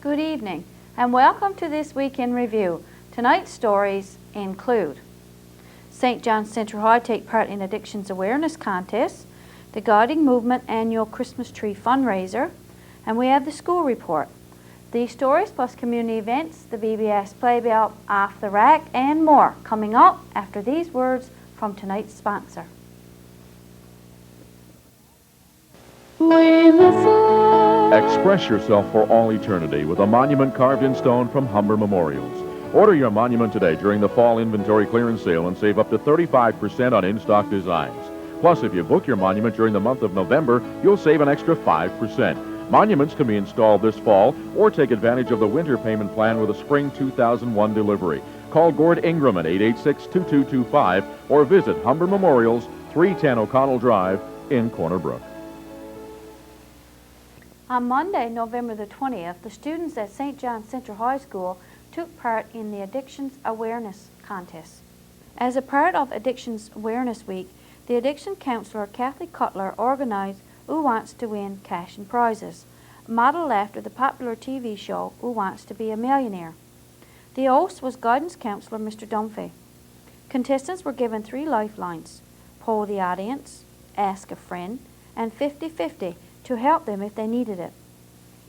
Good evening and welcome to this week in review. Tonight's stories include St. John's Central High take part in Addictions Awareness Contest, the Guiding Movement annual Christmas tree fundraiser, and we have the school report. These stories plus community events, the VBS Playbill, Off the Rack, and more coming up after these words from tonight's sponsor. Express yourself for all eternity with a monument carved in stone from Humber Memorials. Order your monument today during the fall inventory clearance sale and save up to 35% on in-stock designs. Plus, if you book your monument during the month of November, you'll save an extra 5%. Monuments can be installed this fall or take advantage of the winter payment plan with a spring 2001 delivery. Call Gord Ingram at 886-2225 or visit Humber Memorials, 310 O'Connell Drive in Corner Brook. On Monday, November the 20th, the students at St. John's Central High School took part in the Addictions Awareness Contest. As a part of Addictions Awareness Week, the addiction counselor Kathy Cutler organized Who Wants to Win Cash and Prizes, modeled after the popular TV show Who Wants to Be a Millionaire. The host was guidance counselor Mr. Dunphy. Contestants were given 3 lifelines: poll the audience, ask a friend, and 50-50 to help them if they needed it.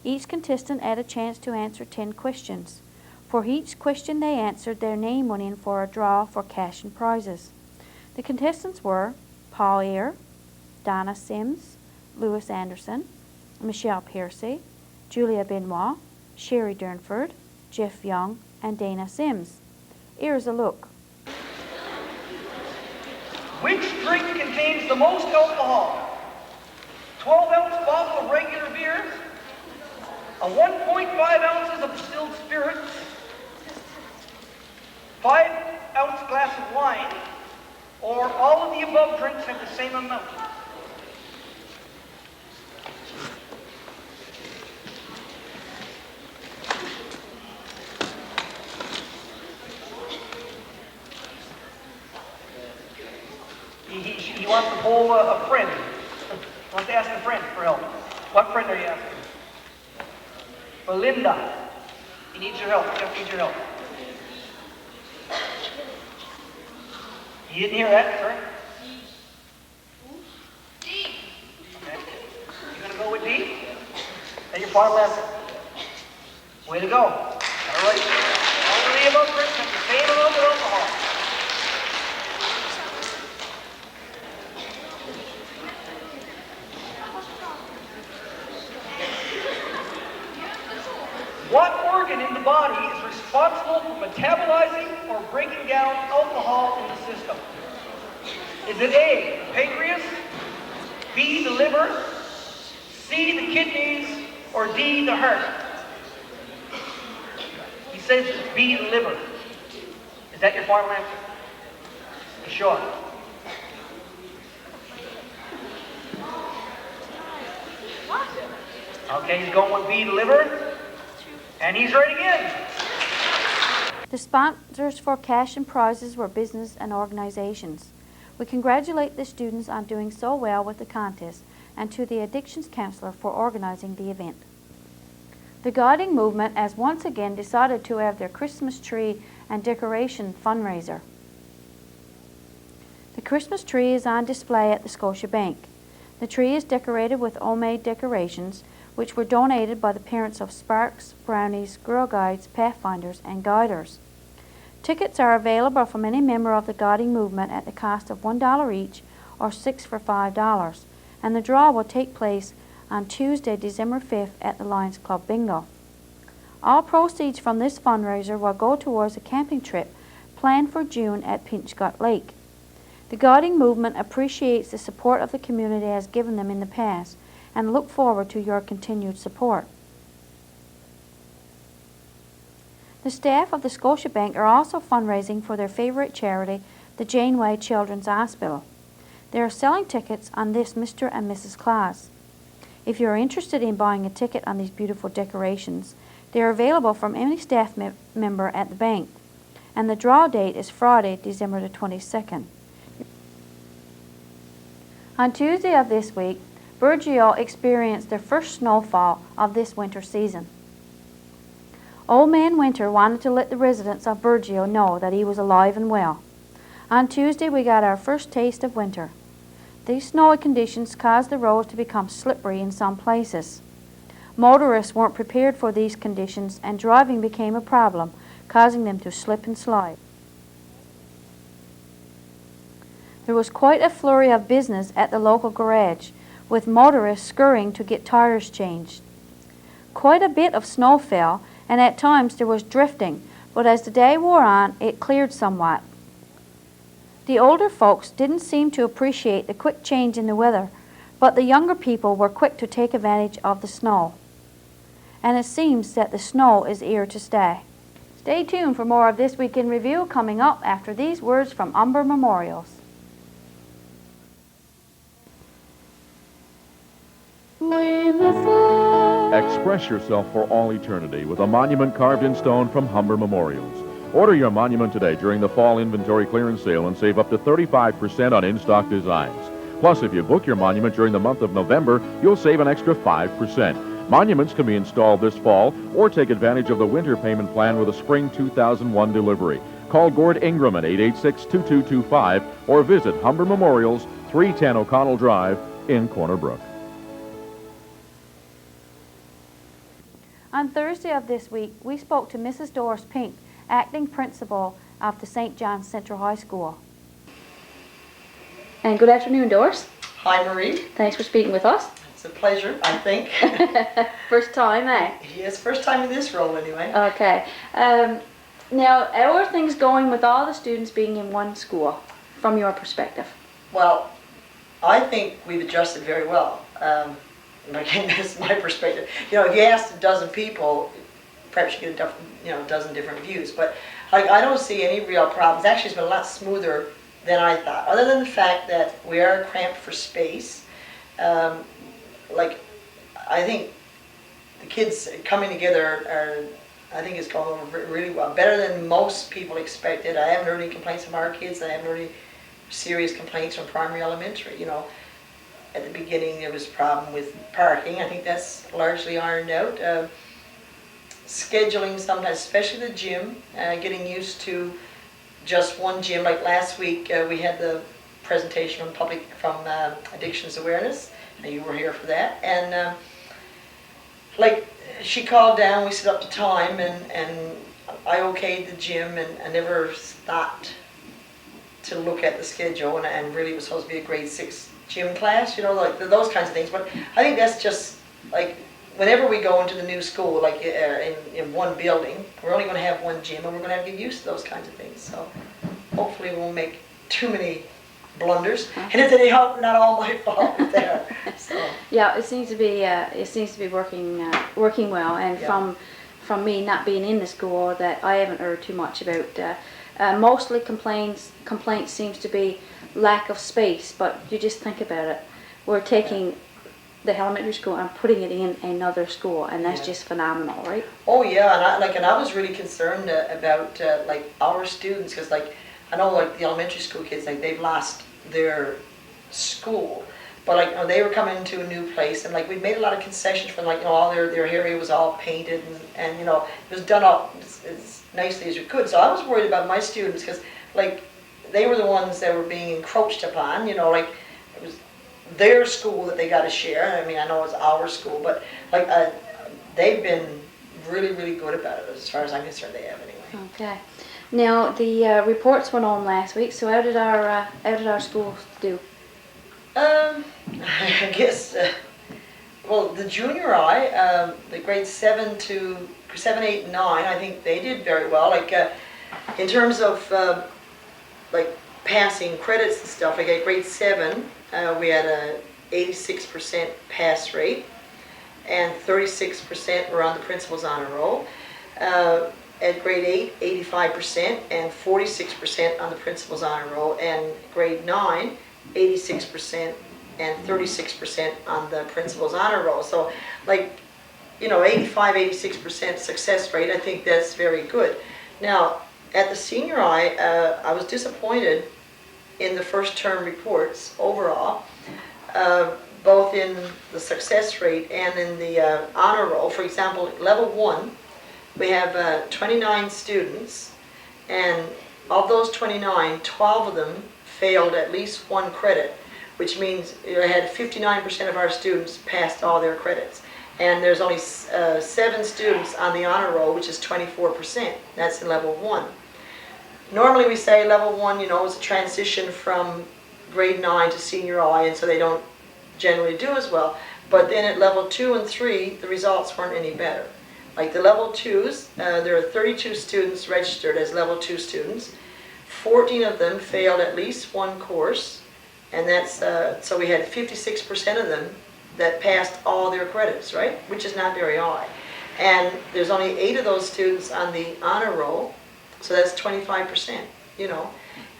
Each contestant had a chance to answer 10 questions. For each question they answered, their name went in for a draw for cash and prizes. The contestants were Paul Eyre, Donna Sims, Louis Anderson, Michelle Piercy, Julia Benoit, Sherry Durnford, Jeff Young, and Dana Sims. Here's a look. Which drink contains the most alcohol? 12-ounce bottle of regular beer, a 1.5 ounces of distilled spirits, 5-ounce glass of wine, or all of the above drinks have the same amount. He wants to poll a friend. He wants to ask a friend for help. What friend are you asking? Belinda. He needs your help. Jeff needs your help. You didn't hear that, sir? D. Okay. You gonna go with D? Is that your final answer? Way to go. All right. All of the above drinks have the same amount of alcohol. What organ in the body is responsible for metabolizing or breaking down alcohol in the system? Is it A, the pancreas, B, the liver, C, the kidneys, or D, the heart? He says it's B, the liver. Is that your final answer? You sure? Okay, he's going with B, the liver. And he's right again. The sponsors for cash and prizes were business and organizations. We congratulate the students on doing so well with the contest and to the addictions counselor for organizing the event. The Guiding Movement has once again decided to have their Christmas tree and decoration fundraiser. The Christmas tree is on display at the Scotia Bank. The tree is decorated with homemade decorations which were donated by the parents of Sparks, Brownies, Girl Guides, Pathfinders, and Guiders. Tickets are available from any member of the Guiding Movement at the cost of $1 each or 6 for $5, and the draw will take place on Tuesday, December 5th at the Lions Club Bingo. All proceeds from this fundraiser will go towards a camping trip planned for June at Pinchgut Lake. The Guiding Movement appreciates the support of the community has given them in the past and look forward to your continued support. The staff of the Scotia Bank are also fundraising for their favorite charity, the Janeway Children's Hospital. They are selling tickets on this Mr. and Mrs. Claus. If you are interested in buying a ticket on these beautiful decorations, they are available from any staff member at the bank, and the draw date is Friday, December the 22nd. On Tuesday of this week, Burgeo experienced their first snowfall of this winter season. Old Man Winter wanted to let the residents of Burgeo know that he was alive and well. On Tuesday we got our first taste of winter. These snowy conditions caused the roads to become slippery in some places. Motorists weren't prepared for these conditions and driving became a problem, causing them to slip and slide. There was quite a flurry of business at the local garage, with motorists scurrying to get tires changed. Quite a bit of snow fell, and at times there was drifting, but as the day wore on, it cleared somewhat. The older folks didn't seem to appreciate the quick change in the weather, but the younger people were quick to take advantage of the snow. And it seems that the snow is here to stay. Stay tuned for more of This Week in Review coming up after these words from Humber Memorials. Express yourself for all eternity with a monument carved in stone from Humber Memorials. Order your monument today during the fall inventory clearance sale and save up to 35% on in-stock designs. Plus, if you book your monument during the month of November, you'll save an extra 5%. Monuments can be installed this fall or take advantage of the winter payment plan with a spring 2001 delivery. Call Gord Ingram at 886-2225 or visit Humber Memorials, 310 O'Connell Drive in Corner Brook. On Thursday of this week, we spoke to Mrs. Doris Pink, acting principal of the St. John's Central High School. And good afternoon, Doris. Hi, Marie. Thanks for speaking with us. It's a pleasure, I think. First time, eh? Yes, first time in this role anyway. Okay. Now, how are things going with all the students being in one school, from your perspective? Well, I think we've adjusted very well. Again, that's my perspective. You know, if you asked a dozen people, perhaps you get a dozen different views. But I don't see any real problems. Actually, it's been a lot smoother than I thought. Other than the fact that we are cramped for space, I think the kids coming together I think it's going over really well. Better than most people expected. I haven't heard any complaints from our kids. I haven't heard any serious complaints from primary, elementary. You know, at the beginning there was a problem with parking. I think that's largely ironed out. Scheduling sometimes, especially the gym, getting used to just one gym. Like last week we had the presentation from Addictions Awareness, and you were here for that. And she called down, we set up the time, and I okayed the gym, and I never stopped to look at the schedule, and really it was supposed to be a grade 6 gym class, you know, like those kinds of things. But I think that's just like whenever we go into the new school, like in one building, we're only going to have one gym, and we're going to have to get used to those kinds of things. So hopefully we won't make too many blunders, and if they help, not all my fault there. So yeah, it seems to be working well, and yeah. from me not being in the school, that I haven't heard too much about. Mostly complaints seems to be lack of space, but you just think about it. We're taking the elementary school and putting it in another school, and that's just phenomenal, right? Oh yeah, and I was really concerned about our students, because I know the elementary school kids, they've lost their school, but they were coming to a new place, and we made a lot of concessions for them, all their area was all painted, and it was done up as nicely as we could. So I was worried about my students, because they were the ones that were being encroached upon, it was their school that they got to share. I mean, I know it's our school, but they've been really, really good about it, as far as I'm concerned. They have anyway. Okay. Now the reports went on last week. So how did our schools do? I guess. Well, the junior high, the grades 7, 8, and 9, I think they did very well. In terms of passing credits and stuff, at grade 7, we had a 86% pass rate, and 36% were on the principal's honor roll. At grade 8, 85%, and 46% on the principal's honor roll. And grade 9, 86% and 36% on the principal's honor roll. So 85, 86% success rate, I think that's very good. Now, at the senior high, I was disappointed in the first term reports overall, both in the success rate and in the honor roll. For example, level 1, we have 29 students, and of those 29, 12 of them failed at least one credit, which means I had 59% of our students passed all their credits. And there's only 7 students on the honor roll, which is 24%. That's in level 1. Normally we say level 1, you know, is a transition from grade 9 to senior high, and so they don't generally do as well. But then at level 2 and 3, the results weren't any better. Like the level 2s, there are 32 students registered as level 2 students. 14 of them failed at least one course, and that's, so we had 56% of them that passed all their credits, right? Which is not very high. And there's only 8 of those students on the honor roll, so that's 25%, you know.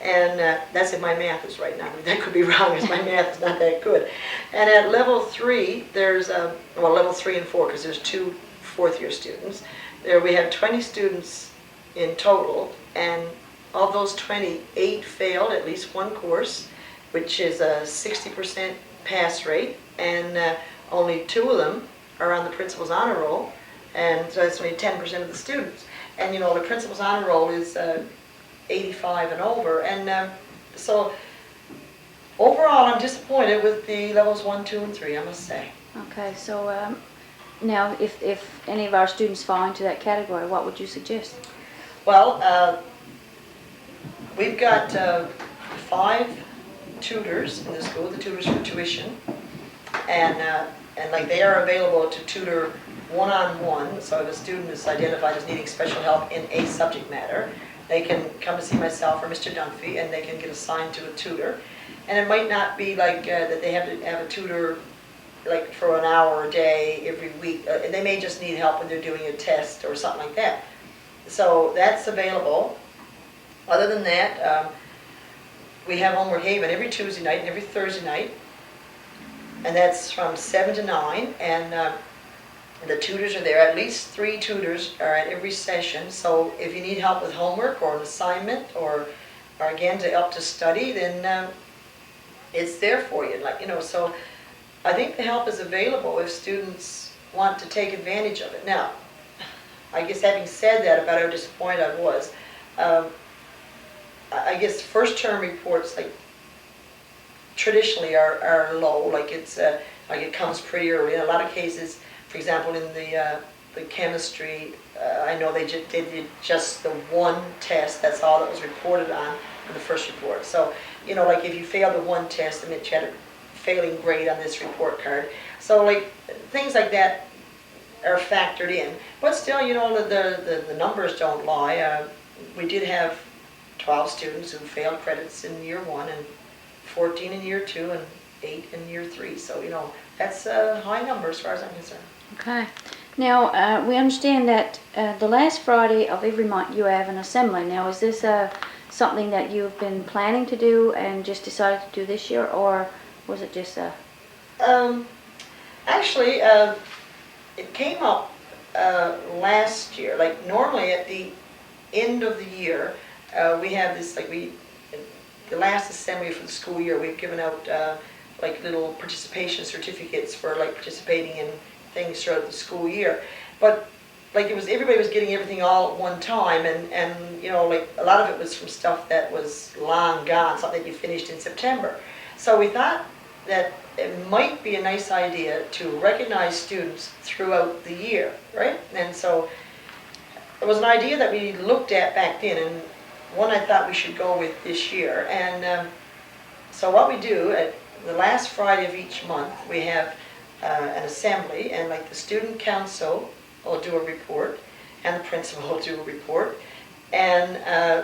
And that's if my math is right now. That could be wrong, because my math is not that good. And at level 3, there's, well, level 3 and 4, because there's 2 fourth-year students. There we have 20 students in total, and of those 20, 8 failed at least one course, which is a 60% pass rate, and only 2 of them are on the principal's honor roll, and so that's only 10% of the students. And you know, the principal's honor roll is 85 and over, and so overall I'm disappointed with the levels 1, 2, and 3, I must say. Okay, so now if any of our students fall into that category, what would you suggest? Well, we've got 5 tutors in the school, the tutors for tuition, and like they are available to tutor one-on-one. So if a student is identified as needing special help in a subject matter, they can come to see myself or Mr. Dunphy, and they can get assigned to a tutor. And it might not be like that they have to have a tutor like for an hour a day every week. They may just need help when they're doing a test or something like that. So that's available. Other than that, we have Homework Haven every Tuesday night and every Thursday night, and that's from 7 to 9, and the tutors are there. At least 3 tutors are at every session, so if you need help with homework or an assignment, or again to help to study, then it's there for you. Like, you know, so I think the help is available if students want to take advantage of it. Now, I guess having said that about how disappointed I was, I guess first term reports like traditionally are low. Like it's like it comes pretty early. In a lot of cases, for example, in the chemistry, I know they did just the one test. That's all that was reported on in the first report. So you know, like if you failed the one test, it meant you had a failing grade on this report card. So like things like that are factored in. But still, you know, the numbers don't lie. We did have 12 students who failed credits in year 1, and 14 in year 2, and 8 in year 3. So, you know, that's a high number as far as I'm concerned. Okay. Now, we understand that the last Friday of every month you have an assembly. Now, is this something that you've been planning to do and just decided to do this year, or was it just a... Actually, it came up last year. Like normally at the end of the year, we have this, like the last assembly for the school year, we've given out like little participation certificates for like participating in things throughout the school year. But like everybody was getting everything all at one time, and you know, like a lot of it was from stuff that was long gone, something you finished in September. So we thought that it might be a nice idea to recognize students throughout the year, right? And so it was an idea that we looked at back then, and one I thought we should go with this year. And so what we do, at the last Friday of each month, we have an assembly, and like the student council will do a report, and the principal will do a report, and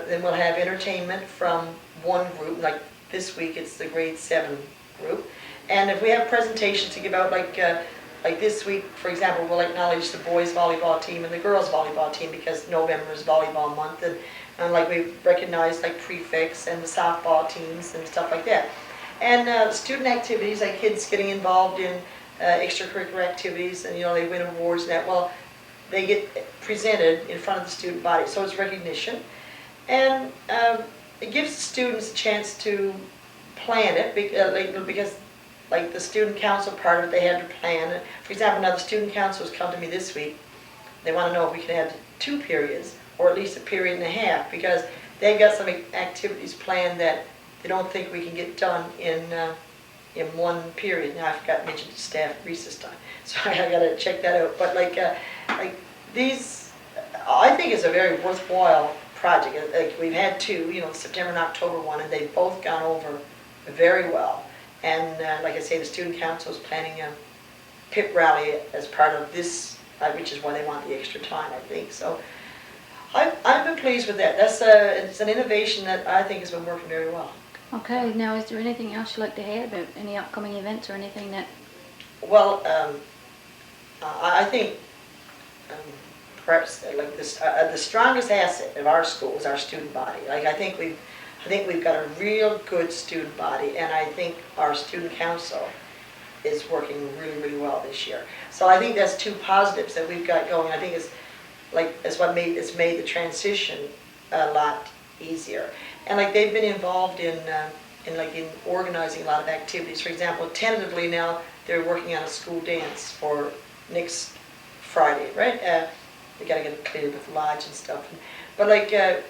then we'll have entertainment from one group. Like this week it's the grade 7 group, and if we have presentations to give out, like this week, for example, we'll acknowledge the boys volleyball team and the girls volleyball team, because November is volleyball month, and like we've recognized like prefects and the softball teams and stuff like that. And student activities, like kids getting involved in extracurricular activities, and you know, they win awards and that, well, they get presented in front of the student body, so it's recognition. And it gives the students a chance to plan it, because like the student council part of it, they had to plan. For example, now the student council has come to me this week, They want to know if we can have 2 periods or at least a period and a half, because they've got some activities planned that they don't think we can get done in 1 period. Now I forgot to mention the staff recess time, so I got to check that out. But like these, I think it's a very worthwhile project. Like we've had 2, the September and October one, and they've both gone over very well. And like I say, the student council is planning a pit rally as part of this, which is why they want the extra time, I think. So I've been pleased with that. It's an innovation that I think has been working very well. Okay, now is there anything else you'd like to add about any upcoming events or anything that... Well, I think perhaps like this, the strongest asset of our school is our student body. Like I think we've got a real good student body, and I think our student council is working really, really well this year. So I think that's 2 positives that we've got going. I think it's what made the transition a lot easier. And like they've been involved in organizing a lot of activities. For example, tentatively now they're working on a school dance for next Friday, right? They got to get it cleared with lodge and stuff. But like it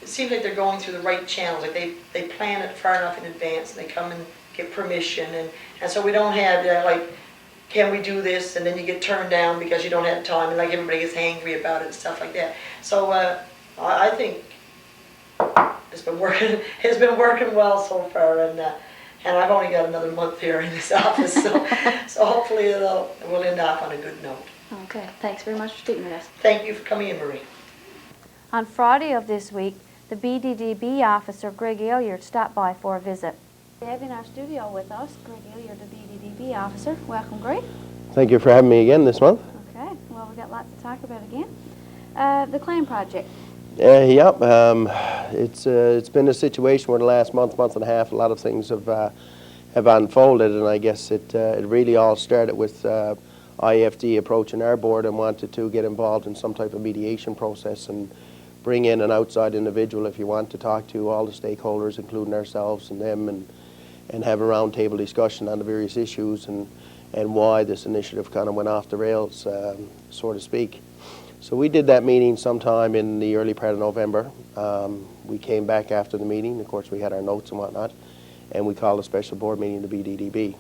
seems like they're going through the right channels. Like they plan it far enough in advance, and they come and get permission, and so we don't have like, can we do this, and then you get turned down because you don't have time, and like everybody gets angry about it and stuff like that. So I think it's been working well so far, and I've only got another month here in this office, so hopefully we'll end up on a good note. Okay, thanks very much for speaking with us. Thank you for coming in, Marie. On Friday of this week, the BDDB officer, Greg Elliott, stopped by for a visit. We have in our studio with us Greg Elliott, the BDDB officer. Welcome, Greg. Thank you for having me again this month. Okay, well, we've got lots to talk about again. The claim project. It's been a situation where the last month and a half, a lot of things have unfolded, and I guess it really all started with IFD approaching our board and wanted to get involved in some type of mediation process and bring in an outside individual, if you want, to talk to all the stakeholders, including ourselves and them, and have a roundtable discussion on the various issues and why this initiative kind of went off the rails, so to speak. So we did that meeting sometime in the early part of November. We came back after the meeting. Of course, we had our notes and whatnot, and we called a special board meeting, the BDDB.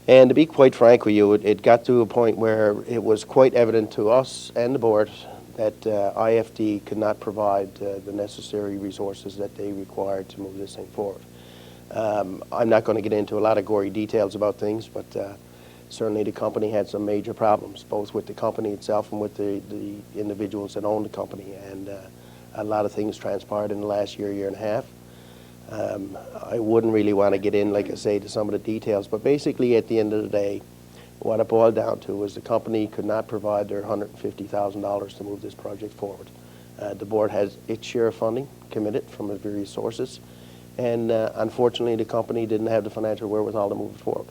And to be quite frank with you, it got to a point where it was quite evident to us and the board that IFD could not provide the necessary resources that they required to move this thing forward. I'm not going to get into a lot of gory details about things, but certainly the company had some major problems, both with the company itself and with the individuals that own the company. And a lot of things transpired in the last year and a half. I wouldn't really want to get in, like I say, to some of the details, but basically at the end of the day, what it boiled down to was the company could not provide their $150,000 to move this project forward. The board has its share of funding committed from the various sources, and unfortunately the company didn't have the financial wherewithal to move it forward.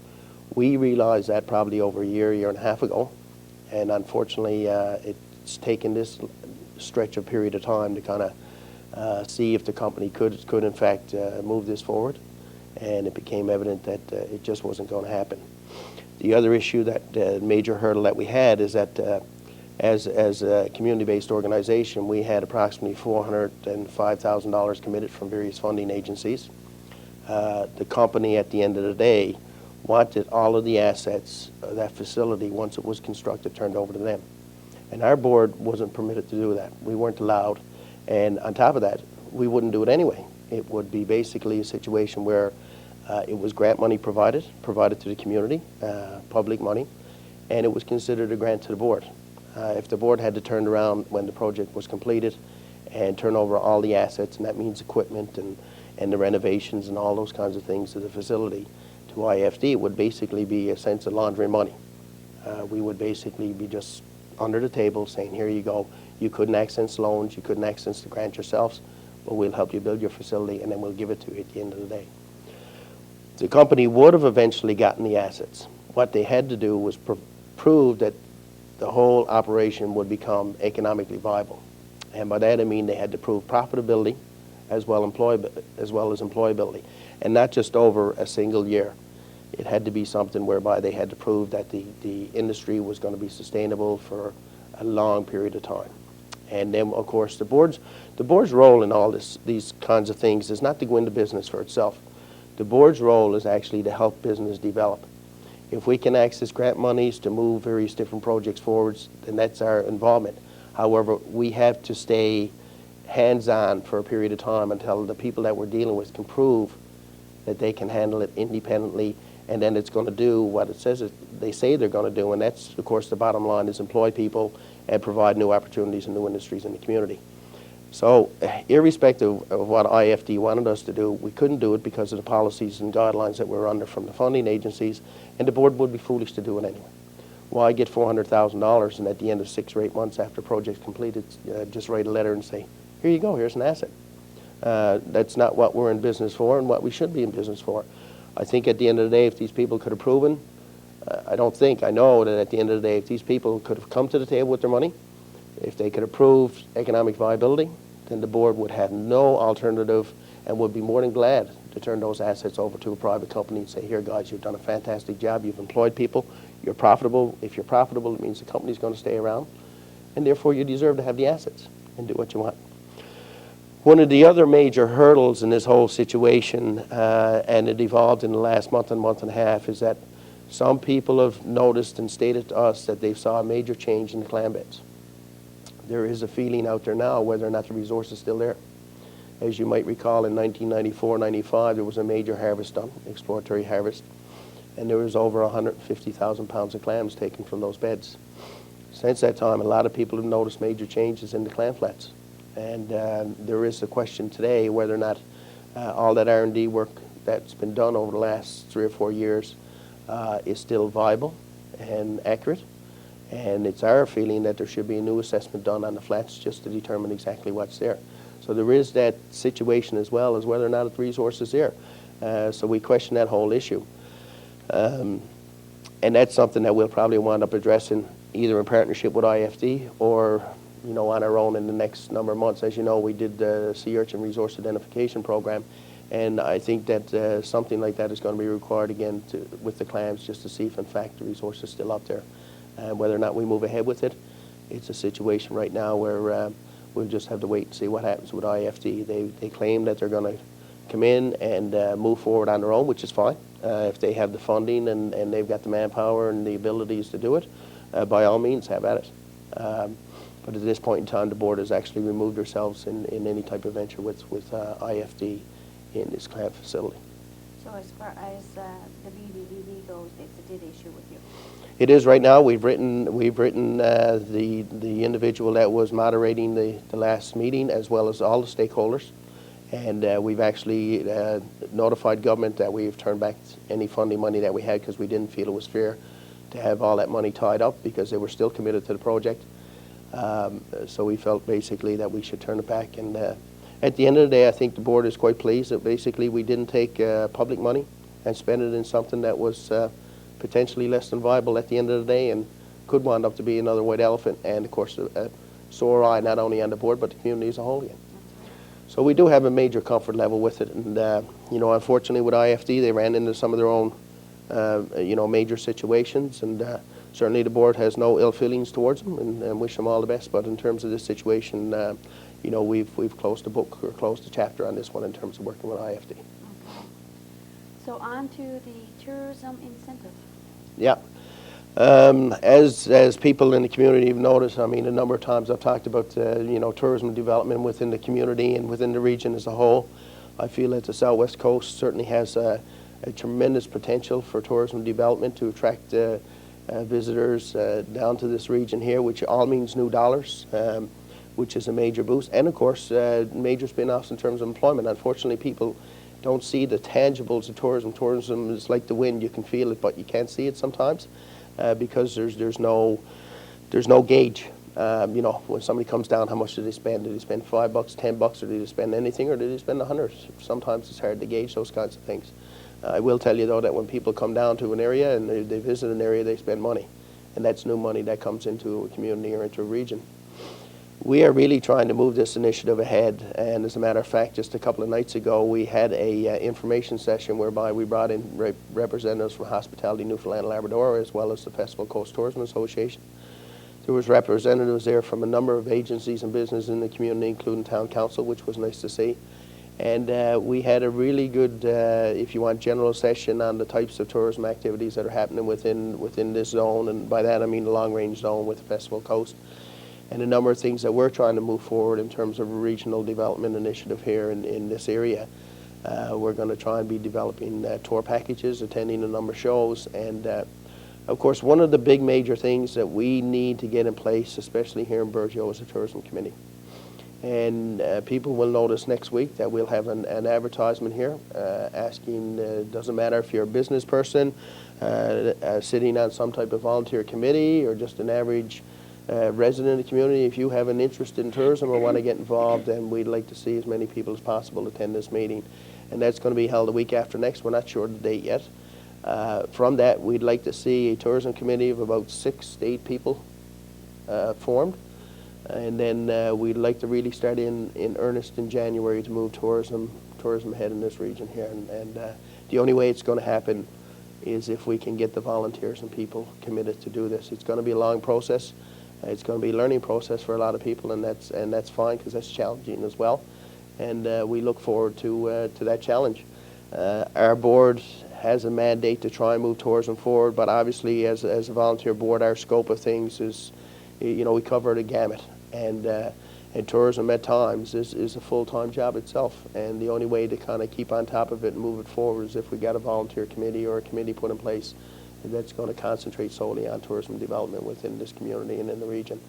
We realized that probably over a year and a half ago, and unfortunately it's taken this stretch of period of time to kind of see if the company could in fact move this forward, and it became evident that it just wasn't going to happen. The other issue, that major hurdle that we had, is that as a community-based organization, we had approximately $405,000 committed from various funding agencies. The company, at the end of the day, wanted all of the assets of that facility, once it was constructed, turned over to them. And our board wasn't permitted to do that. We weren't allowed. And on top of that, we wouldn't do it anyway. It would be basically a situation where it was grant money provided to the community, public money, and it was considered a grant to the board. If the board had to turn around when the project was completed and turn over all the assets, and that means equipment and the renovations and all those kinds of things to the facility, to IFD, it would basically be a sense of laundering money. We would basically be just under the table saying, here you go, you couldn't access loans, you couldn't access the grant yourselves, but we'll help you build your facility and then we'll give it to you at the end of the day. The company would have eventually gotten the assets. What they had to do was prove that the whole operation would become economically viable. And by that I mean they had to prove profitability as well as employability, and not just over a single year. It had to be something whereby they had to prove that the industry was going to be sustainable for a long period of time. And then, of course, the board's role in all these kinds of things is not to go into business for itself. The board's role is actually to help business develop. If we can access grant monies to move various different projects forwards, then that's our involvement. However, we have to stay hands-on for a period of time until the people that we're dealing with can prove that they can handle it independently, and then it's going to do what it says they say they're going to do, and that's, of course, the bottom line is employ people and provide new opportunities and new industries in the community. So, irrespective of what IFD wanted us to do, we couldn't do it because of the policies and guidelines that we're under from the funding agencies, and the board would be foolish to do it anyway. Why get $400,000 and at the end of 6 or 8 months after project's completed, just write a letter and say, here you go, here's an asset. That's not what we're in business for and what we should be in business for. I think at the end of the day, if these people could have proven, I know that at the end of the day, if these people could have come to the table with their money, if they could have proved economic viability, then the board would have no alternative and would be more than glad to turn those assets over to a private company and say, here guys, you've done a fantastic job, you've employed people, you're profitable. If you're profitable, it means the company's going to stay around, and therefore you deserve to have the assets and do what you want. One of the other major hurdles in this whole situation, and it evolved in the last month and a half, is that some people have noticed and stated to us that they saw a major change in the clam beds. There is a feeling out there now whether or not the resource is still there. As you might recall, in 1994-95, there was a major harvest done, exploratory harvest, and there was over 150,000 pounds of clams taken from those beds. Since that time, a lot of people have noticed major changes in the clam flats. And there is a question today whether or not all that R&D work that's been done over the last 3 or 4 years is still viable and accurate. And it's our feeling that there should be a new assessment done on the flats just to determine exactly what's there. So there is that situation as well as whether or not the resource is there. So we question that whole issue. And that's something that we'll probably wind up addressing either in partnership with IFD or on our own in the next number of months. As you know, we did the Sea Urchin Resource Identification Program, and I think that something like that is going to be required again with the clams, just to see if in fact the resource is still up there. Whether or not we move ahead with it, it's a situation right now where we'll just have to wait and see what happens with IFD. They claim that they're going to come in and move forward on their own, which is fine. If they have the funding and they've got the manpower and the abilities to do it, by all means, have at it. But at this point in time, the board has actually removed themselves in any type of venture with IFD in this clam facility. So as far as the BBDD goes, it's a dead issue with you? It is right now. We've written the individual that was moderating the last meeting, as well as all the stakeholders, and we've actually notified government that we've turned back any funding money that we had because we didn't feel it was fair to have all that money tied up because they were still committed to the project. So we felt basically that we should turn it back, and at the end of the day, I think the board is quite pleased that basically we didn't take public money and spend it in something that was potentially less than viable at the end of the day and could wind up to be another white elephant, and of course a sore eye not only on the board but the community as a whole again. So we do have a major comfort level with it, and unfortunately with IFD they ran into some of their own major situations, and certainly the board has no ill feelings towards them and wish them all the best. But in terms of this situation, we've closed the book or closed the chapter on this one in terms of working with IFD. Okay. So on to the tourism incentive. Yeah. As people in the community have noticed, I mean, a number of times I've talked about tourism development within the community and within the region as a whole. I feel that the Southwest Coast certainly has a tremendous potential for tourism development to attract visitors down to this region here, which all means new dollars, which is a major boost, and of course major spin-offs in terms of employment. Unfortunately, people don't see the tangibles of tourism. Tourism is like the wind; you can feel it, but you can't see it sometimes because there's no gauge. When somebody comes down, how much do they spend? Do they spend $5, $10, or do they spend anything, or do they spend $100? Sometimes it's hard to gauge those kinds of things. I will tell you, though, that when people come down to an area and they visit an area, they spend money. And that's new money that comes into a community or into a region. We are really trying to move this initiative ahead. And as a matter of fact, just a couple of nights ago, we had a information session whereby we brought in representatives from Hospitality Newfoundland and Labrador, as well as the Festival Coast Tourism Association, There was representatives there from a number of agencies and businesses in the community, including Town Council, which was nice to see. And we had a really good, if you want, general session on the types of tourism activities that are happening within this zone, and by that I mean the long-range zone with the Festival Coast, and a number of things that we're trying to move forward in terms of a regional development initiative here in this area. We're going to try and be developing tour packages, attending a number of shows, and of course, one of the big major things that we need to get in place, especially here in Burgeo, is a tourism committee. And people will notice next week that we'll have an advertisement here asking, doesn't matter if you're a business person, sitting on some type of volunteer committee, or just an average resident of the community. If you have an interest in tourism or want to get involved, then we'd like to see as many people as possible attend this meeting. And that's going to be held the week after next. We're not sure the date yet. From that, we'd like to see a tourism committee of about 6 to 8 people formed. And then we'd like to really start in earnest in January to move tourism ahead in this region here. And the only way it's going to happen is if we can get the volunteers and people committed to do this. It's going to be a long process. It's going to be a learning process for a lot of people, and that's fine, because that's challenging as well. And we look forward to that challenge. Our board has a mandate to try and move tourism forward, but obviously as a volunteer board, our scope of things is, you know, we cover the gamut. And tourism at times is a full-time job itself. And the only way to kind of keep on top of it and move it forward is if we got a volunteer committee or a committee put in place that's going to concentrate solely on tourism development within this community and in the region.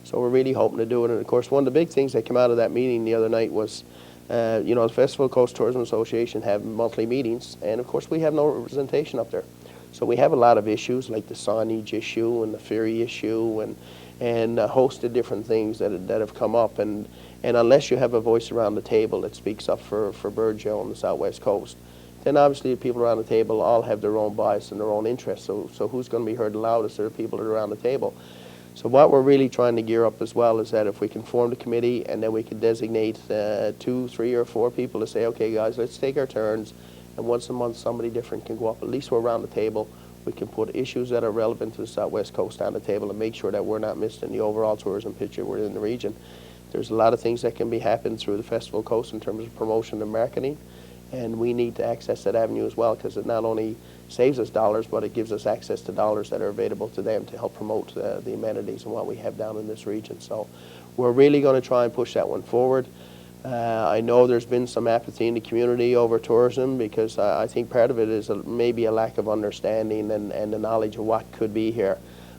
So we're really hoping to do it. And of course, one of the big things that came out of that meeting the other night was, you know, the Festival Coast Tourism Association have monthly meetings, and of course we have no representation up there. So we have a lot of issues like the signage issue and the ferry issue and a host of different things that have come up. And unless you have a voice around the table that speaks up for Burgeo on the southwest coast, then obviously the people around the table all have their own bias and their own interests. So who's going to be heard the loudest are the people that are around the table. So what we're really trying to gear up as well is that if we can form the committee and then we can designate 2, 3, or 4 people to say, okay guys, let's take our turns, and once a month somebody different can go up. At least we're around the table. We can put issues that are relevant to the southwest coast on the table and make sure that we're not missed in the overall tourism picture within the region. There's a lot of things that can be happened through the Festival Coast in terms of promotion and marketing, and we need to access that avenue as well, because it not only saves us dollars, but it gives us access to dollars that are available to them to help promote the amenities and what we have down in this region. So we're really going to try and push that one forward. I know there's been some apathy in the community over tourism, because I think part of it is maybe a lack of understanding and the knowledge of what could be here.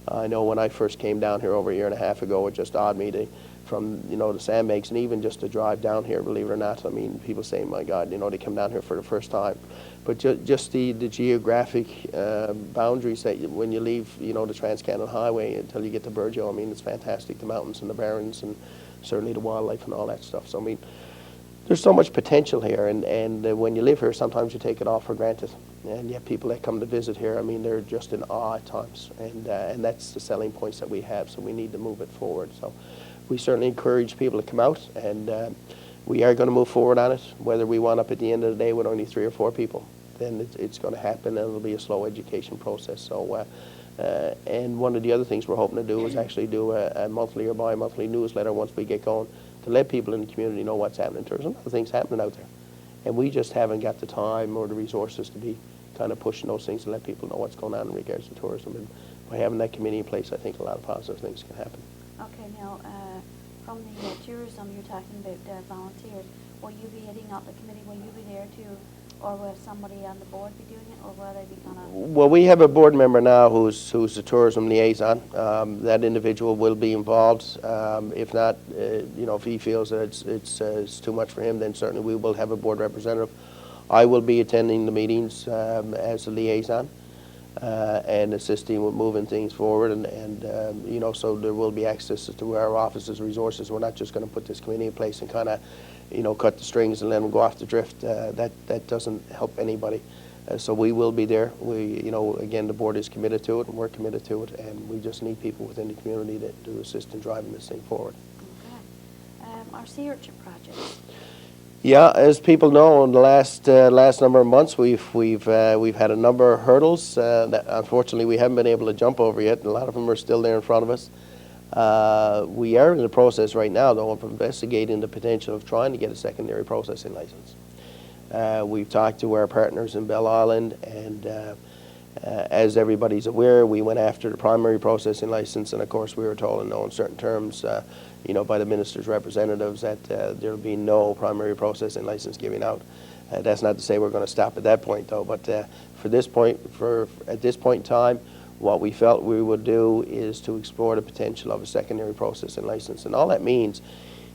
I know when I first came down here over a year and a half ago, it just awed me from, you know, the sandbanks, and even just to drive down here, believe it or not. I mean, people say, my God, you know, they come down here for the first time. But just the geographic boundaries that when you leave, you know, the Trans-Canada Highway until you get to Burgeo, I mean, it's fantastic, the mountains and the barrens and certainly the wildlife and all that stuff. So, I mean, there's so much potential here, and when you live here, sometimes you take it all for granted. And you have people that come to visit here, I mean, they're just in awe at times, and that's the selling points that we have, so we need to move it forward. So we certainly encourage people to come out, and we are going to move forward on it. Whether we wind up at the end of the day with only 3 or 4 people, then it's going to happen, and it'll be a slow education process. So, and one of the other things we're hoping to do is actually do a monthly or bi-monthly newsletter once we get going, to let people in the community know what's happening. There's a lot of things happening out there, and we just haven't got the time or the resources to be kind of pushing those things to let people know what's going on in regards to tourism. And by having that committee in place, I think a lot of positive things can happen. Okay, now, from the tourism, you're talking about volunteers. Will you be heading up the committee? Will you be there too? Or will somebody on the board be doing it? Or will they be kind of... Well, we have a board member now who's the tourism liaison. That individual will be involved. If not, you know, if he feels that it's too much for him, then certainly we will have a board representative. I will be attending the meetings as a liaison and assisting with moving things forward, and you know, so there will be access to our office's resources. We're not just going to put this committee in place and kind of, you know, cut the strings and let them go off the drift. That doesn't help anybody. So we will be there. We, you know, again, the board is committed to it, and we're committed to it, and we just need people within the community to assist in driving this thing forward. Okay. Our sea urchin projects. Yeah, as people know, in the last number of months, we've had a number of hurdles that unfortunately we haven't been able to jump over yet. A lot of them are still there in front of us. We are in the process right now, though, of investigating the potential of trying to get a secondary processing license. We've talked to our partners in Bell Island, and as everybody's aware, we went after the primary processing license, and of course we were told in no uncertain terms, by the minister's representatives that there'll be no primary processing license giving out. That's not to say we're going to stop at that point, though, but at this point in time, what we felt we would do is to explore the potential of a secondary processing license. And all that means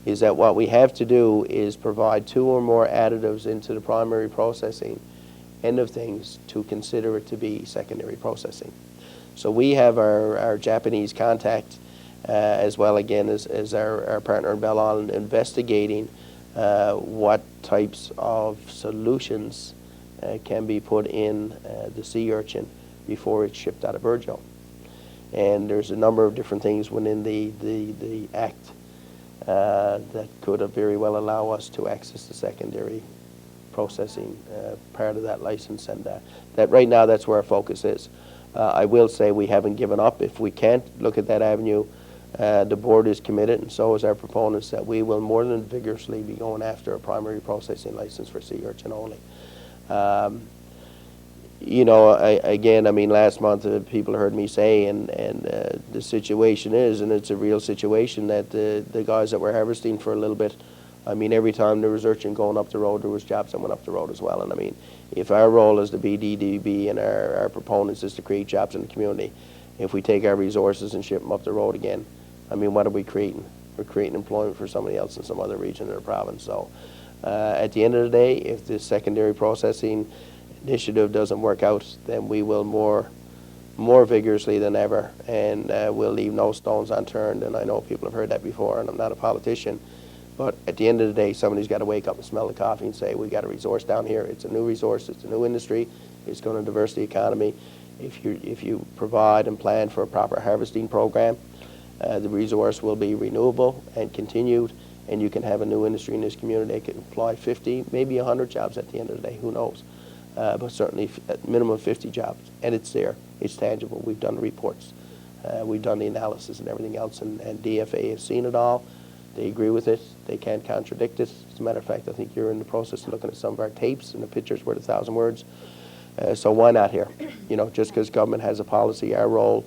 is that what we have to do is provide 2 or more additives into the primary processing end of things to consider it to be secondary processing. So we have our Japanese contact as well, again, as our partner in Bell Island, investigating what types of solutions can be put in the sea urchin before it's shipped out of Virgil. And there's a number of different things within the Act that could very well allow us to access the secondary processing part of that license, and that right now that's where our focus is. I will say we haven't given up. If we can't look at that avenue, the board is committed, and so is our proponents, that we will more than vigorously be going after a primary processing license for sea urchin only. Again, I mean, last month people heard me say, and the situation is, and it's a real situation, that the guys that were harvesting for a little bit, I mean, every time there was urchin going up the road, there was jobs that went up the road as well. And I mean, if our role as the BDDB and our proponents is to create jobs in the community, if we take our resources and ship them up the road again, I mean, what are we creating? We're creating employment for somebody else in some other region of the province. So at the end of the day, if this secondary processing initiative doesn't work out, then we will more vigorously than ever, and we'll leave no stones unturned. And I know people have heard that before, and I'm not a politician, but at the end of the day, somebody's got to wake up and smell the coffee and say, we got a resource down here. It's a new resource. It's a new industry. It's going to diverse the economy. If you provide and plan for a proper harvesting program, the resource will be renewable and continued, and you can have a new industry in this community that can employ 50, maybe 100 jobs at the end of the day. Who knows? But certainly at minimum 50 jobs, and it's there. It's tangible. We've done the reports. We've done the analysis and everything else, and DFA has seen it all. They agree with it. They can't contradict it. As a matter of fact, I think you're in the process of looking at some of our tapes, and the picture's worth 1,000 words. So why not here? Just because government has a policy, our role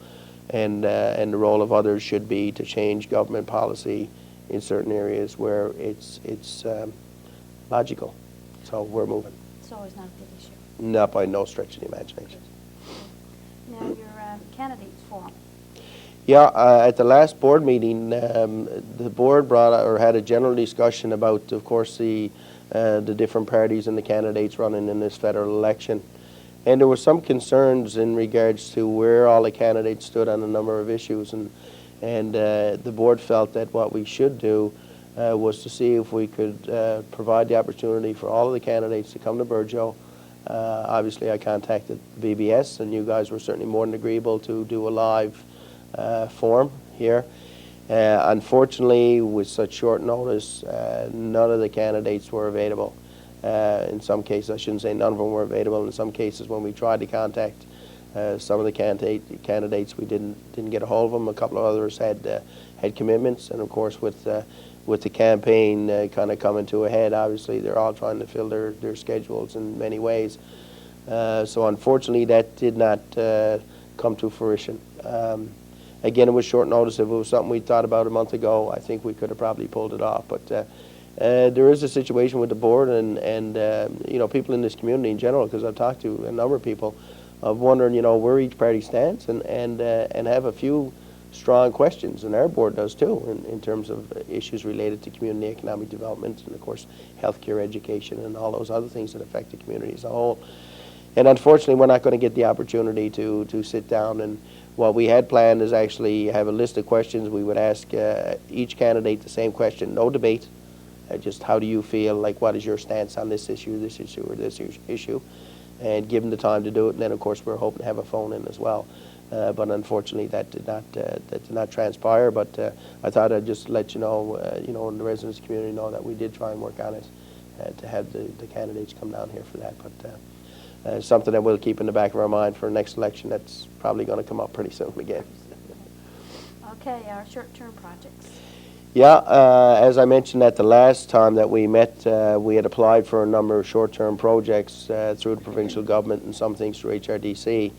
and the role of others should be to change government policy in certain areas where it's logical. So we're moving. It's always not a big issue. Not by no stretch of the imagination. Now, your candidates forum. Yeah, at the last board meeting, the board had a general discussion about, of course, the different parties and the candidates running in this federal election. And there were some concerns in regards to where all the candidates stood on a number of issues, and the board felt that what we should do was to see if we could provide the opportunity for all of the candidates to come to Burjo. Obviously, I contacted BBS, and you guys were certainly more than agreeable to do a live forum here. Unfortunately, with such short notice, none of the candidates were available. In some cases, I shouldn't say none of them were available. In some cases, when we tried to contact some of the candidates, we didn't get a hold of them. A couple of others had commitments, and of course, with the campaign kind of coming to a head, obviously they're all trying to fill their schedules in many ways. So unfortunately, that did not come to fruition. Again, it was short notice. If it was something we thought about a month ago, I think we could have probably pulled it off. But there is a situation with the board and people in this community in general, because I've talked to a number of people, of wondering where each party stands and have a few strong questions, and our board does too, in terms of issues related to community economic development and of course healthcare, education, and all those other things that affect the community as a whole. And unfortunately, we're not going to get the opportunity to sit down. And what we had planned is actually have a list of questions. We would ask each candidate the same question, no debate, just how do you feel, like what is your stance on this issue, or this issue, and give them the time to do it. And then of course we're hoping to have a phone in as well. But unfortunately, that did not transpire. But I thought I'd just let you know, and the residents community know that we did try and work on it to have the candidates come down here for that. But something that we'll keep in the back of our mind for next election. That's probably going to come up pretty soon again. Okay, our short-term projects. Yeah, as I mentioned at the last time that we met, we had applied for a number of short-term projects through the provincial government and some things through HRDC.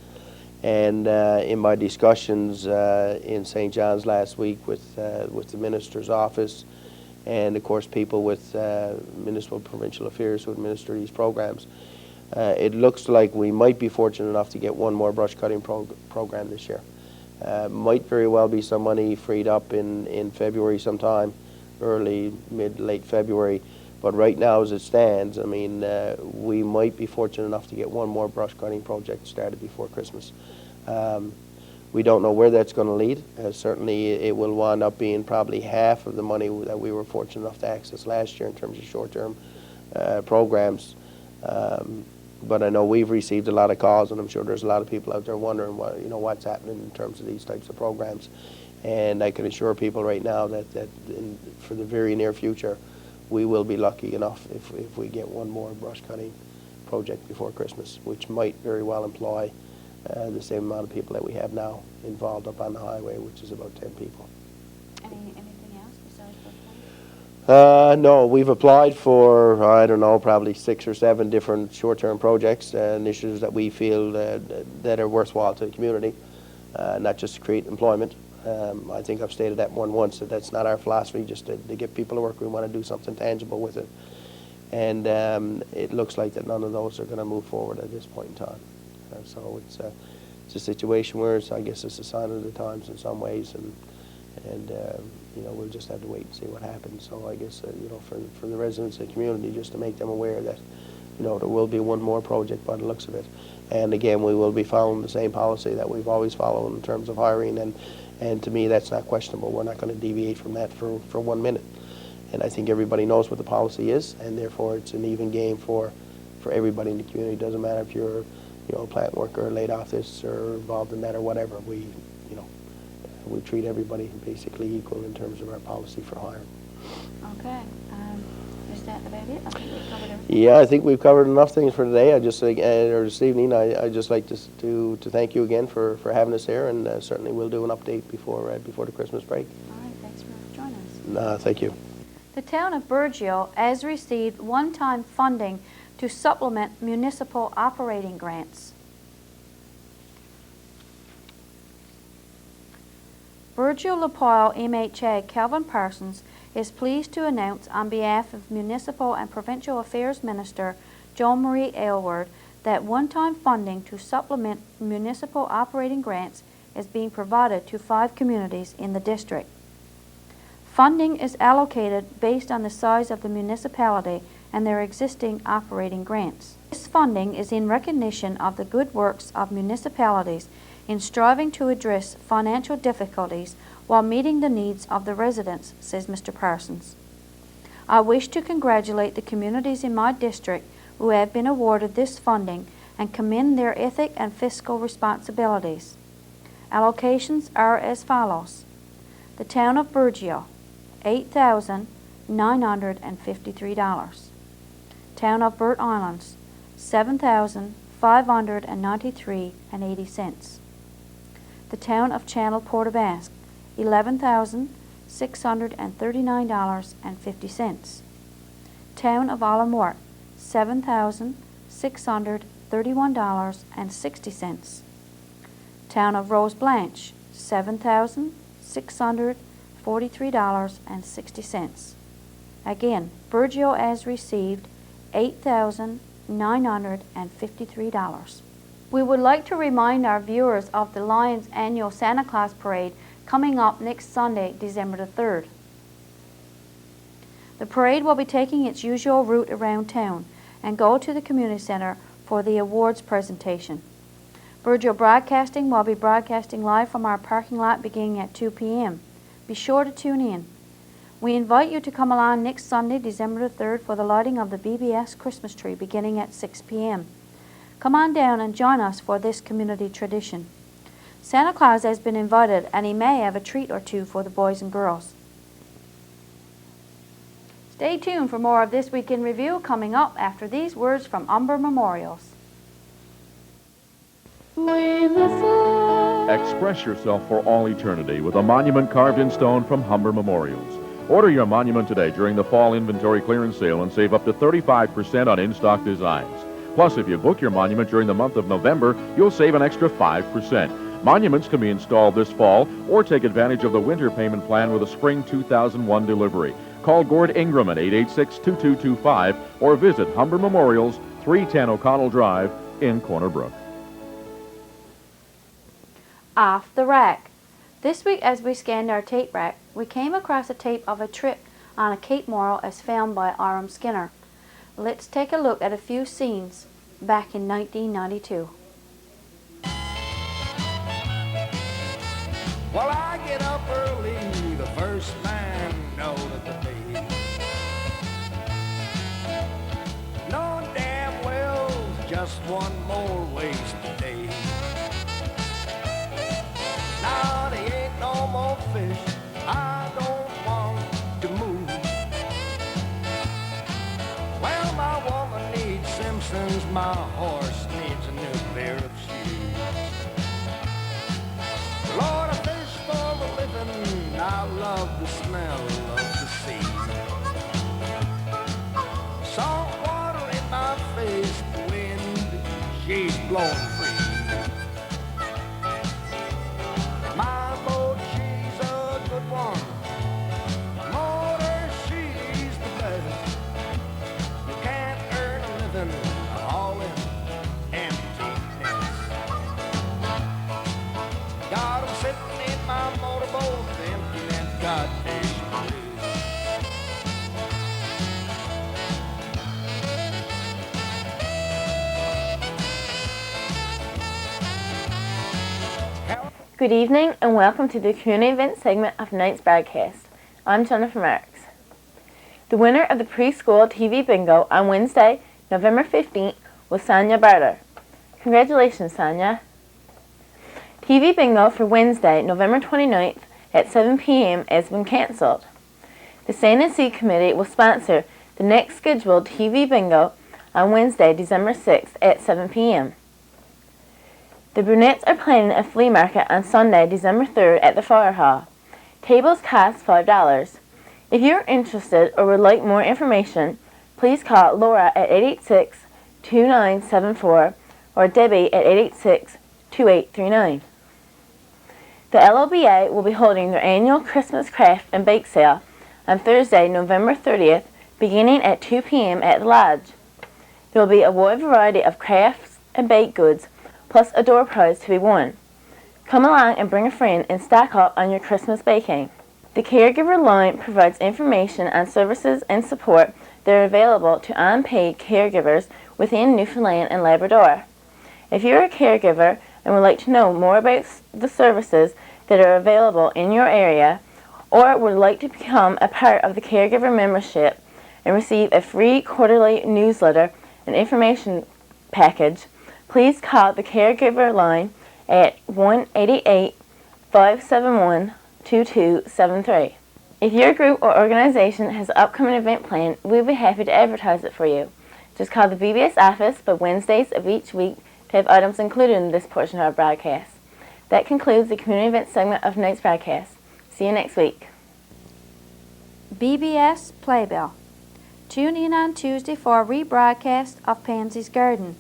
And in my discussions in St. John's last week with the Minister's office, and of course people with municipal provincial affairs who administer these programs, it looks like we might be fortunate enough to get one more brush cutting program this year. Might very well be some money freed up in February sometime, early, mid, late February. But right now, as it stands, I mean, we might be fortunate enough to get one more brush cutting project started before Christmas. We don't know where that's going to lead. Certainly, it will wind up being probably half of the money that we were fortunate enough to access last year in terms of short-term programs. But I know we've received a lot of calls, and I'm sure there's a lot of people out there wondering what's happening in terms of these types of programs. And I can assure people right now that for the very near future, we will be lucky enough if we get one more brush cutting project before Christmas, which might very well employ the same amount of people that we have now involved up on the highway, which is about 10 people. Anything else besides those? No, we've applied for, I don't know, probably 6 or 7 different short-term projects, initiatives that we feel that are worthwhile to the community, not just to create employment. I think I've stated that more than once, that that's not our philosophy, just to get people to work. We want to do something tangible with it. And it looks like that none of those are going to move forward at this point in time. So it's a situation where I guess it's a sign of the times in some ways, and we'll just have to wait and see what happens. So I guess for the residents of the community, just to make them aware that there will be one more project by the looks of it. And again, we will be following the same policy that we've always followed in terms of hiring, and to me that's not questionable. We're not going to deviate from that for 1 minute. And I think everybody knows what the policy is, and therefore it's an even game for everybody in the community. It doesn't matter if you're a plant worker, laid off this, or involved in that, or whatever. We treat everybody basically equal in terms of our policy for hiring. Okay. Is that about it? I think we covered everything. Yeah, I think we've covered enough things for today. I just think, or this evening, I just like to thank you again for having us here, and certainly we'll do an update before the Christmas break. All right. Thanks for joining us. Thank you. The town of Burgeo has received one-time funding to supplement municipal operating grants. Burgeo-Lapoil MHA Calvin Parsons is pleased to announce on behalf of Municipal and Provincial Affairs Minister Joan Marie Aylward that one-time funding to supplement municipal operating grants is being provided to 5 communities in the district. Funding is allocated based on the size of the municipality and their existing operating grants. This funding is in recognition of the good works of municipalities in striving to address financial difficulties while meeting the needs of the residents, says Mr. Parsons. I wish to congratulate the communities in my district who have been awarded this funding and commend their ethic and fiscal responsibilities. Allocations are as follows. The town of Burgeo, $8,953. Town of Burt Islands, $7,593.80. The town of Channel Port Basque, $11,639.50. Town of Alamort, $7,631.60. Town of Rose Blanche, $7,643.60. Again, Burgeo has received $8,953. We would like to remind our viewers of the Lions annual Santa Claus Parade coming up next Sunday, December the 3rd. The parade will be taking its usual route around town and go to the community center for the awards presentation. Burgeo Broadcasting will be broadcasting live from our parking lot beginning at 2 p.m. Be sure to tune in. We invite you to come along next Sunday, December the 3rd, for the lighting of the BBS Christmas tree beginning at 6 p.m. Come on down and join us for this community tradition. Santa Claus has been invited, and he may have a treat or two for the boys and girls. Stay tuned for more of This Week in Review coming up after these words from Umber Memorials. We the Express yourself for all eternity with a monument carved in stone from Humber Memorials. Order your monument today during the fall inventory clearance sale and save up to 35% on in-stock designs. Plus, if you book your monument during the month of November, you'll save an extra 5%. Monuments can be installed this fall or take advantage of the winter payment plan with a spring 2001 delivery. Call Gord Ingram at 886-2225 or visit Humber Memorials, 310 O'Connell Drive in Corner Brook. Off the rack. This week as we scanned our tape rack, we came across a tape of a trip on a Cape Moral as found by R.M. Skinner. Let's take a look at a few scenes back in 1992. Well, I get up early, the first man out of the day, knowing damn well just one more wasted day. Now there ain't no more fish, I don't want to move. Well, my woman needs Simpsons, my horse needs a new pair of shoes. Lord, I fish for a living, I love the smell of the sea. Salt water in my face, the wind, she's blowing free. My boat, she's a good one, the motor, she's the best. You can't earn a living hauling emptiness. Got 'em sitting in my motorboat, empty that goddamn blues. Good evening and welcome to the community event segment of tonight's broadcast. I'm Jennifer Marks. The winner of the preschool TV bingo on Wednesday, November 15th was Sonia Barter. Congratulations, Sonia. TV bingo for Wednesday, November 29th at 7 p.m. has been canceled. The Sand and Sea Committee will sponsor the next scheduled TV bingo on Wednesday, December 6th at 7 p.m. The Brunettes are planning a flea market on Sunday, December 3rd at the Fire Hall. Tables cost $5. If you're interested or would like more information, please call Laura at 886-2974 or Debbie at 886-2839. The LOBA will be holding their annual Christmas craft and bake sale on Thursday, November 30th, beginning at 2 p.m. at the Lodge. There will be a wide variety of crafts and baked goods, plus a door prize to be won. Come along and bring a friend and stock up on your Christmas baking. The Caregiver Line provides information on services and support that are available to unpaid caregivers within Newfoundland and Labrador. If you're a caregiver and would like to know more about the services that are available in your area, or would like to become a part of the caregiver membership and receive a free quarterly newsletter and information package, please call the Caregiver Line at 1-888-571-2273. If your group or organization has an upcoming event planned, we'll be happy to advertise it for you. Just call the BBS office by Wednesdays of each week to have items included in this portion of our broadcast. That concludes the community event segment of tonight's broadcast. See you next week. BBS Playbill. Tune in on Tuesday for a rebroadcast of Pansy's Garden.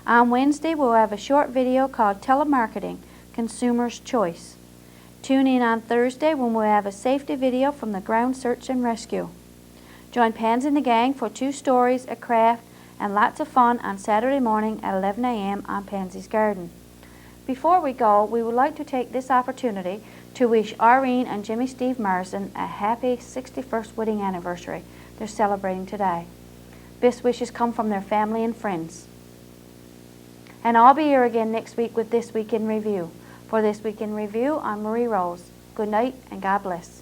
On Wednesday, we'll have a short video called Telemarketing, Consumer's Choice. Tune in on Thursday when we'll have a safety video from the Ground Search and Rescue. Join Pansy and the gang for 2 stories, a craft, and lots of fun on Saturday morning at 11 a.m. on Pansy's Garden. Before we go, we would like to take this opportunity to wish Irene and Jimmy Steve Morrison a happy 61st wedding anniversary they're celebrating today. Best wishes come from their family and friends. And I'll be here again next week with This Week in Review. For This Week in Review, I'm Marie Rose. Good night and God bless.